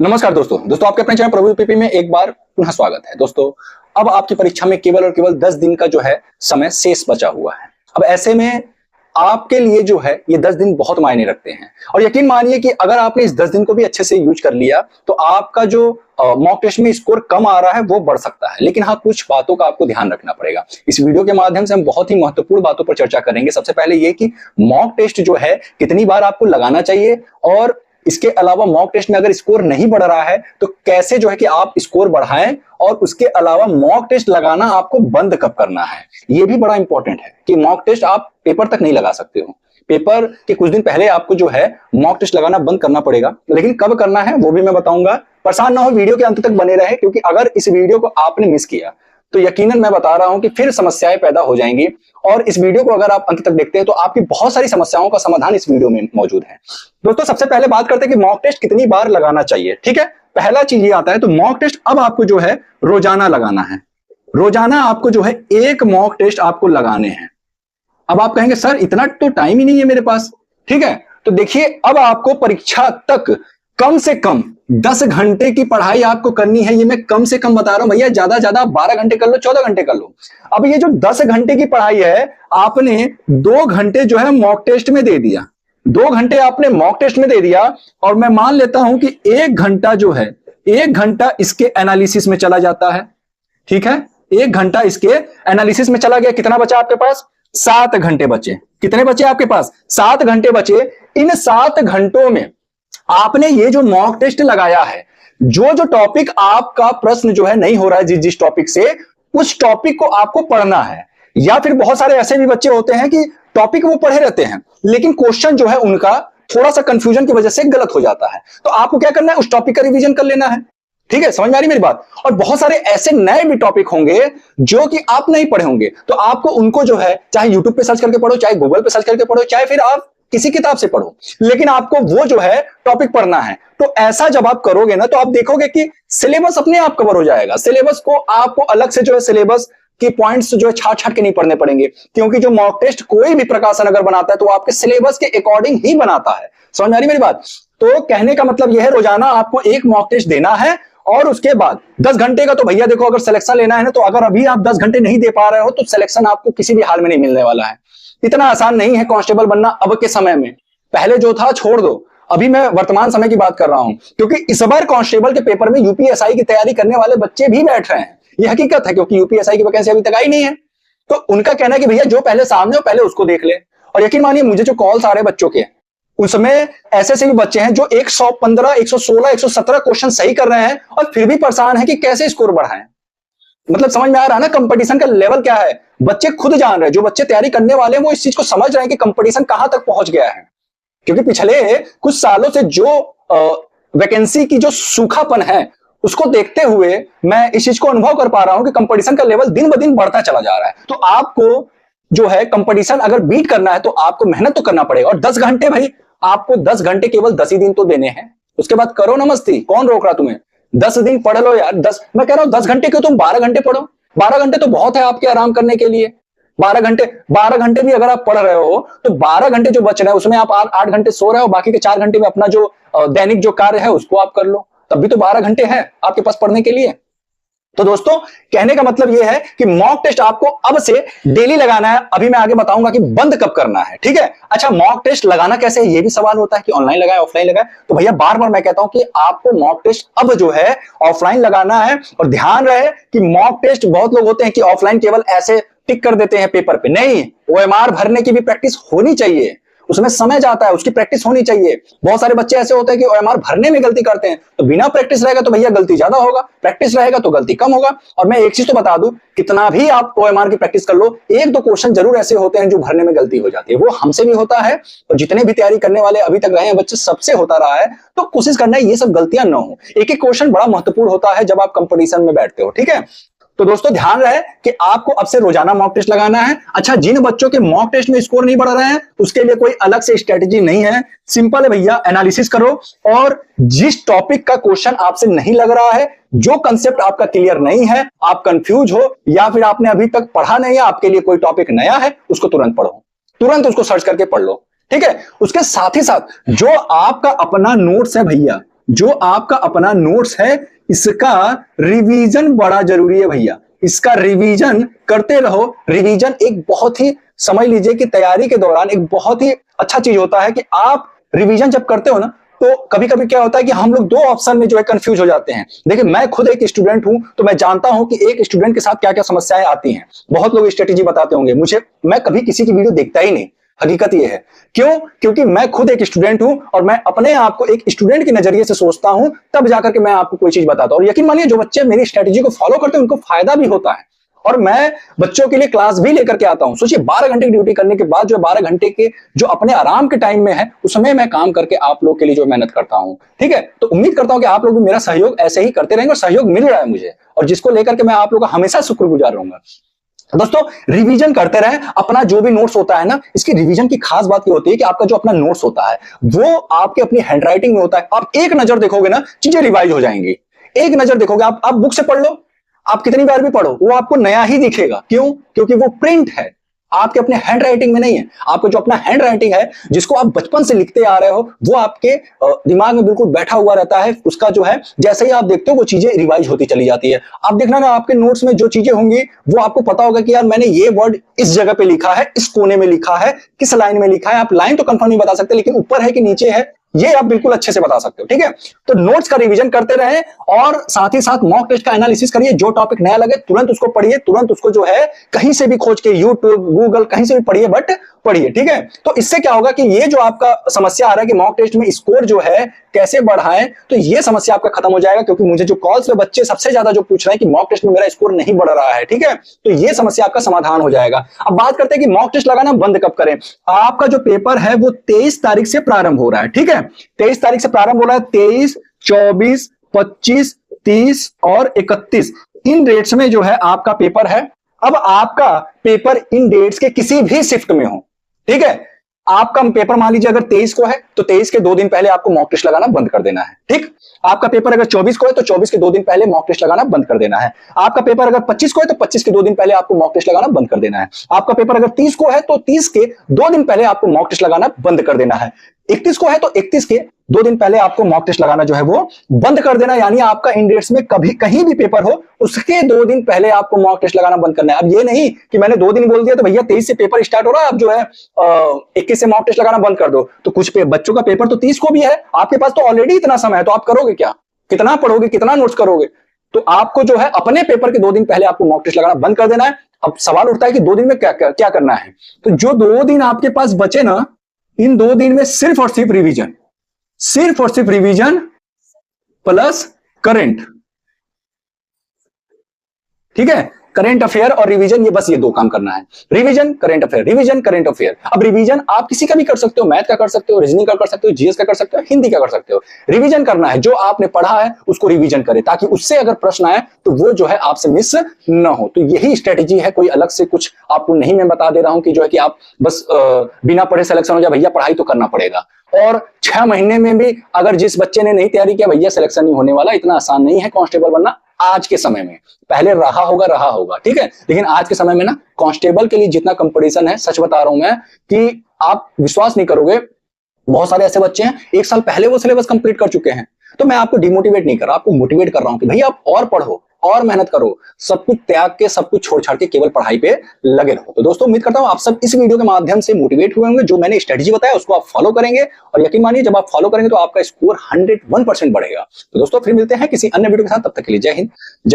नमस्कार दोस्तों आपके अपने चैनल प्रभु पीपी में एक बार पुनः स्वागत है। दोस्तों अब आपकी परीक्षा में केवल और केवल 10 दिन का जो है समय शेष बचा हुआ है। अब ऐसे में आपके लिए जो है ये 10 दिन बहुत मायने रखते हैं और यकीन मानिए कि अगर आपने इस 10 दिन को भी अच्छे से यूज कर लिया तो आपका जो मॉक टेस्ट में स्कोर कम आ रहा है वो बढ़ सकता है। लेकिन हाँ, कुछ बातों का आपको ध्यान रखना पड़ेगा। इस वीडियो के माध्यम से हम बहुत ही महत्वपूर्ण बातों पर चर्चा करेंगे। सबसे पहले ये कि मॉक टेस्ट जो है कितनी बार आपको लगाना चाहिए और इसके अलावा मॉक टेस्ट में अगर स्कोर नहीं बढ़ रहा है तो कैसे जो है कि आप स्कोर बढ़ाएं, और उसके अलावा मॉक टेस्ट लगाना आपको बंद कब करना है ये भी बड़ा इंपॉर्टेंट है कि मॉक टेस्ट आप पेपर तक नहीं लगा सकते हो। पेपर के कुछ दिन पहले आपको जो है मॉक टेस्ट लगाना बंद करना पड़ेगा, लेकिन कब करना है वो भी मैं बताऊंगा। परेशान ना हो, वीडियो के अंत तक बने रहे, क्योंकि अगर इस वीडियो को आपने मिस किया तो यकीनन मैं बता रहा हूं कि फिर समस्याएं पैदा हो जाएंगी। और इस वीडियो को अगर आप अंत तक देखते हैं तो आपकी बहुत सारी समस्याओं का समाधान इस वीडियो में मौजूद है। दोस्तों सबसे पहले बात करते हैं कि मॉक टेस्ट कितनी बार लगाना चाहिए। ठीक है, पहला चीज ये आता है तो मॉक टेस्ट अब आपको जो है रोजाना लगाना है। रोजाना आपको जो है एक मॉक टेस्ट आपको लगाने हैं। अब आप कहेंगे सर इतना तो टाइम ही नहीं है मेरे पास। ठीक है, तो देखिए अब आपको परीक्षा तक कम से कम 10 घंटे की पढ़ाई आपको करनी है। ये मैं कम से कम बता रहा हूं भैया, ज्यादा ज्यादा 12 घंटे कर लो, 14 घंटे कर लो। अब ये जो 10 घंटे की पढ़ाई है आपने 2 घंटे जो है मॉक टेस्ट में दे दिया। 2 घंटे आपने मॉक टेस्ट में दे दिया और मैं मान लेता हूं कि 1 घंटा जो है 1 घंटा इसके एनालिसिस में चला जाता है। ठीक है, 1 घंटा इसके एनालिसिस में चला गया। कितना बचा आपके पास? 7 घंटे बचे। कितने बचे आपके पास? 7 घंटे बचे। इन 7 घंटों में आपने ये जो मॉक टेस्ट लगाया है, जो जो टॉपिक आपका प्रश्न जो है नहीं हो रहा है जिस जिस टॉपिक से, उस टॉपिक को आपको पढ़ना है। या फिर बहुत सारे ऐसे भी बच्चे होते हैं कि टॉपिक वो पढ़े रहते हैं लेकिन क्वेश्चन जो है उनका थोड़ा सा कंफ्यूजन की वजह से गलत हो जाता है। तो आपको क्या करना है? उस टॉपिक का रिवीजन कर लेना है। ठीक है, समझ में आ रही मेरी बात? और बहुत सारे ऐसे नए भी टॉपिक होंगे जो कि आप नहीं पढ़े होंगे, तो आपको उनको जो है चाहे यूट्यूब पे सर्च करके पढ़ो, चाहे गूगल पे सर्च करके पढ़ो, चाहे फिर आप किसी किताब से पढ़ो, लेकिन आपको वो जो है टॉपिक पढ़ना है। तो ऐसा जब आप करोगे ना तो आप देखोगे कि सिलेबस अपने आप कवर हो जाएगा। सिलेबस को आपको अलग से जो है सिलेबस की पॉइंट्स जो है छाट छाट के नहीं पढ़ने पड़ेंगे, क्योंकि जो मॉक टेस्ट कोई भी प्रकाशन अगर बनाता है तो आपके सिलेबस के अकॉर्डिंग ही बनाता है। समझ आ रही मेरी बात? तो कहने का मतलब यह है रोजाना आपको एक मॉक टेस्ट देना है और उसके बाद 10 घंटे का तो भैया देखो, अगर सिलेक्शन लेना है ना तो अगर अभी आप 10 घंटे नहीं दे पा रहे हो तो सिलेक्शन आपको किसी भी हाल में नहीं मिलने वाला है। इतना आसान नहीं है कांस्टेबल बनना अब के समय में। पहले जो था छोड़ दो, अभी मैं वर्तमान समय की बात कर रहा हूं, क्योंकि इस बार कांस्टेबल के पेपर में यूपीएसआई की तैयारी करने वाले बच्चे भी बैठ रहे हैं। यह हकीकत है, क्योंकि यूपीएसआई की वैकेंसी अभी तक आई नहीं है। तो उनका कहना है कि भैया जो पहले सामने हो पहले उसको देख ले। और यकीन मानिए मुझे जो कॉल्स आ रहे हैं बच्चों के, उसमें ऐसे भी बच्चे हैं जो 115, 116, 117 क्वेश्चन सही कर रहे हैं और फिर भी परेशान है कि कैसे स्कोर बढ़ाएं। मतलब समझ में आ रहा है ना कंपटीशन का लेवल क्या है? बच्चे खुद जान रहे हैं, जो बच्चे तैयारी करने वाले हैं वो इस चीज को समझ रहे हैं कि कंपटीशन कहां तक पहुंच गया है। क्योंकि पिछले कुछ सालों से जो वैकेंसी की जो सूखापन है उसको देखते हुए मैं इस चीज को अनुभव कर पा रहा हूं कि कंपटीशन का लेवल दिन ब दिन बढ़ता चला जा रहा है। तो आपको जो है कंपटीशन अगर बीट करना है तो आपको मेहनत तो करना पड़ेगा। और 10 घंटे भाई, आपको 10 घंटे केवल 10 ही दिन तो देने हैं, उसके बाद करो ना मस्ती, कौन रोक रहा तुम्हें? 10 दिन पढ़ लो यार। 10 मैं कह रहा हूं 10 घंटे क्यों, तुम 12 घंटे पढ़ो। 12 घंटे तो बहुत है आपके आराम करने के लिए। 12 घंटे भी अगर आप पढ़ रहे हो तो 12 घंटे जो बच रहे हैं उसमें आप 8 घंटे सो रहे हो, बाकी के 4 घंटे में अपना जो दैनिक जो कार्य है उसको आप कर लो, तब भी तो 12 घंटे है आपके पास पढ़ने के लिए। तो दोस्तों कहने का मतलब यह है कि मॉक टेस्ट आपको अब से डेली लगाना है। अभी मैं आगे बताऊंगा कि बंद कब करना है। ठीक है, अच्छा मॉक टेस्ट लगाना कैसे है ये भी सवाल होता है कि ऑनलाइन लगाए ऑफलाइन लगाए। तो भैया बार बार मैं कहता हूं कि आपको मॉक टेस्ट अब जो है ऑफलाइन लगाना है। और ध्यान रहे कि मॉक टेस्ट, बहुत लोग होते हैं कि ऑफलाइन केवल ऐसे टिक कर देते हैं पेपर पे, नहीं, ओएमआर भरने की भी प्रैक्टिस होनी चाहिए। उसमें समय जाता है, उसकी प्रैक्टिस होनी चाहिए। बहुत सारे बच्चे ऐसे होते हैं कि ओएमआर भरने में गलती करते हैं, तो बिना प्रैक्टिस रहेगा तो भैया गलती ज्यादा होगा, प्रैक्टिस रहेगा तो गलती कम होगा। और मैं एक चीज तो बता दूं, कितना भी आप ओएमआर की प्रैक्टिस कर लो, 1-2 क्वेश्चन जरूर ऐसे होते हैं जो भरने में गलती हो जाती है। वो हमसे भी होता है और जितने भी तैयारी करने वाले अभी तक रहे हैं बच्चे सबसे होता रहा है। तो कोशिश करना है ये सब गलतियां न हो। एक एक क्वेश्चन बड़ा महत्वपूर्ण होता है जब आप कंपटीशन में बैठते हो। ठीक है, तो दोस्तों ध्यान रहे कि आपको अब से रोजाना मॉक टेस्ट लगाना है। अच्छा, जिन बच्चों के मॉक टेस्ट में स्कोर नहीं बढ़ रहे हैं उसके लिए कोई अलग से स्ट्रेटेजी नहीं है। सिंपल है भैया, एनालिसिस करो और जिस टॉपिक का क्वेश्चन आपसे नहीं लग रहा है, जो कंसेप्ट आपका क्लियर नहीं है, आप कंफ्यूज हो या फिर आपने अभी तक पढ़ा नहीं है, आपके लिए कोई टॉपिक नया है, उसको तुरंत पढ़ो, तुरंत उसको सर्च करके पढ़ लो। ठीक है, उसके साथ ही साथ जो आपका अपना नोट्स है भैया, जो आपका अपना नोट्स है इसका रिवीजन बड़ा जरूरी है भैया। इसका रिवीजन करते रहो। रिवीजन एक बहुत ही, समझ लीजिए कि तैयारी के दौरान एक बहुत ही अच्छा चीज होता है कि आप रिवीजन जब करते हो ना, तो कभी कभी क्या होता है कि हम लोग दो ऑप्शन में जो है कंफ्यूज हो जाते हैं। देखिए मैं खुद एक स्टूडेंट हूं, तो मैं जानता हूं कि एक स्टूडेंट के साथ क्या क्या समस्याएं आती हैं। बहुत लोग स्ट्रेटेजी बताते होंगे मुझे, मैं कभी किसी की वीडियो देखता ही नहीं। हकीकत यह है क्यों, क्योंकि मैं खुद एक स्टूडेंट हूं और मैं अपने आप को एक स्टूडेंट के नजरिए से सोचता हूं, तब जाकर के मैं आपको कोई चीज बताता हूं। और यकीन मानिए जो बच्चे मेरी स्ट्रेटेजी को फॉलो करते हैं उनको फायदा भी होता है। और मैं बच्चों के लिए क्लास भी लेकर के आता हूं। सोचिए 12 घंटे की ड्यूटी करने के बाद जो 12 घंटे के जो अपने आराम के टाइम में है उसमें मैं काम करके आप लोग के लिए जो मेहनत करता हूं। ठीक है, तो उम्मीद करता हूं कि आप लोग भी मेरा सहयोग ऐसे ही करते रहेंगे और सहयोग मिल रहा है मुझे, और जिसको लेकर के मैं आप लोग का हमेशा शुक्रगुजार रहूंगा। दोस्तों रिवीजन करते रहें अपना जो भी नोट्स होता है ना। इसकी रिवीजन की खास बात ये होती है कि आपका जो अपना नोट्स होता है वो आपके अपनी हैंडराइटिंग में होता है। आप एक नजर देखोगे ना चीजें रिवाइज हो जाएंगी। एक नजर देखोगे, आप बुक से पढ़ लो, आप कितनी बार भी पढ़ो वो आपको नया ही दिखेगा। क्यों? क्योंकि वो प्रिंट है, आपके अपने हैंड राइटिंग में नहीं है। आपका जो अपना हैंड राइटिंग है जिसको आप बचपन से लिखते आ रहे हो वो आपके दिमाग में बिल्कुल बैठा हुआ रहता है। उसका जो है जैसे ही आप देखते हो वो चीजें रिवाइज होती चली जाती है। आप देखना ना आपके नोट्स में जो चीजें होंगी वो आपको पता होगा कि यार मैंने ये वर्ड इस जगह पे लिखा है, इस कोने में लिखा है, किस लाइन में लिखा है। आप लाइन तो कंफर्म नहीं बता सकते लेकिन ऊपर है कि नीचे है ये आप बिल्कुल अच्छे से बता सकते हो। ठीक है, तो नोट्स का रिवीजन करते रहे और साथ ही साथ मॉक टेस्ट का एनालिसिस करिए। जो टॉपिक नया लगे तुरंत उसको पढ़िए, तुरंत उसको जो है कहीं से भी खोज के, यूट्यूब गूगल कहीं से भी पढ़िए, बट पढ़िए। ठीक है, तो इससे क्या होगा कि ये जो आपका समस्या आ रहा है कि मॉक टेस्ट में स्कोर जो है कैसे बढ़ाएं, तो ये समस्या आपका खत्म हो जाएगा। क्योंकि मुझे जो कॉल्स पे बच्चे सबसे ज्यादा जो पूछ रहे हैं कि मॉक टेस्ट में मेरा स्कोर नहीं बढ़ रहा है, ठीक है, तो ये समस्या आपका समाधान हो जाएगा। अब बात करते हैं कि मॉक टेस्ट लगाना बंद कब करें। आपका जो पेपर है वो 23 तारीख से प्रारंभ हो रहा है। ठीक है, 23 तारीख से प्रारंभ हो रहा है। 23, 24, 25, 30 और 31 इन डेट्स में जो है आपका पेपर है। अब आपका पेपर इन डेट्स के किसी भी शिफ्ट में हो, ठीक है, आपका पेपर मान लीजिए अगर 23 को है तो 23 के 2 दिन पहले आपको मॉक टेस्ट लगाना बंद कर देना है। ठीक, आपका पेपर अगर 24 को है तो 24 के 2 दिन पहले मॉक टेस्ट लगाना बंद कर देना है। आपका पेपर अगर 25 को है तो 25 के 2 दिन पहले आपको मॉक टेस्ट लगाना बंद कर देना है। आपका पेपर अगर 30 को है तो 30 के 2 दिन पहले आपको मॉक टेस्ट लगाना बंद कर देना है। 31 को है तो 31 के 2 दिन पहले आपको मॉक टेस्ट लगाना जो है वो बंद कर देना। यानी आपका इन डेट्स में कभी कहीं भी पेपर हो उसके 2 दिन पहले आपको मॉक टेस्ट लगाना बंद करना है। अब ये नहीं कि मैंने 2 दिन बोल दिया तो भैया 23 से पेपर स्टार्ट हो रहा है, अब जो है 21 से मॉक टेस्ट लगाना बंद कर दो। तो कुछ बच्चों का पेपर तो 30 को भी है, आपके पास तो ऑलरेडी इतना समय है, तो आप करोगे क्या? कितना पढ़ोगे, कितना नोट्स करोगे? तो आपको जो है अपने पेपर के 2 दिन पहले आपको मॉक टेस्ट लगाना बंद कर देना है। अब सवाल उठता है कि 2 दिन में क्या करना है। तो जो 2 दिन आपके पास बचे ना, इन 2 दिन में सिर्फ और सिर्फ रिवीजन, सिर्फ और सिर्फ रिवीजन प्लस करंट। ठीक है, करंट अफेयर और रिवीजन, ये बस ये 2 काम करना है। Revision current affair, revision current affair. अब रिवीजन आप किसी का भी कर सकते हो, मैथ का कर सकते हो, रीजनिंग का कर सकते हो, जीएस का कर सकते हो, हिंदी का कर सकते हो। रिवीजन करना है, जो आपने पढ़ा है उसको रिवीजन करें ताकि उससे अगर प्रश्न आए तो वो जो है आपसे मिस न हो। तो यही स्ट्रेटेजी है, कोई अलग से कुछ आपको नहीं मैं बता दे रहा हूं कि जो है कि आप बस बिना पढ़े सिलेक्शन हो जाए। भैया पढ़ाई तो करना पड़ेगा, और 6 महीने में भी अगर जिस बच्चे ने नहीं तैयारी किया, भैया सिलेक्शन नहीं होने वाला। इतना आसान नहीं है कांस्टेबल बनना आज के समय में, पहले रहा होगा, ठीक है, लेकिन आज के समय में ना कांस्टेबल के लिए जितना कंपटीशन है, सच बता रहा हूं मैं कि आप विश्वास नहीं करोगे, बहुत सारे ऐसे बच्चे हैं 1 साल पहले वो सिलेबस कंप्लीट कर चुके हैं। तो मैं आपको डिमोटिवेट नहीं कर रहा, आपको मोटिवेट कर रहा हूं कि भैया आप और पढ़ो और मेहनत करो, सब कुछ त्याग के, सब कुछ छोड़ छाड़ के केवल पढ़ाई पे लगे रहो। तो दोस्तों उम्मीद करता हूं आप सब इस वीडियो के माध्यम से मोटिवेट हुए होंगे। जो मैंने स्ट्रेटजी बताया उसको आप फॉलो करेंगे, और यकीन मानिए जब आप फॉलो करेंगे तो आपका स्कोर 101% बढ़ेगा। तो दोस्तों फिर मिलते हैं किसी अन्य वीडियो के साथ, तब तक के लिए जय हिंद, जय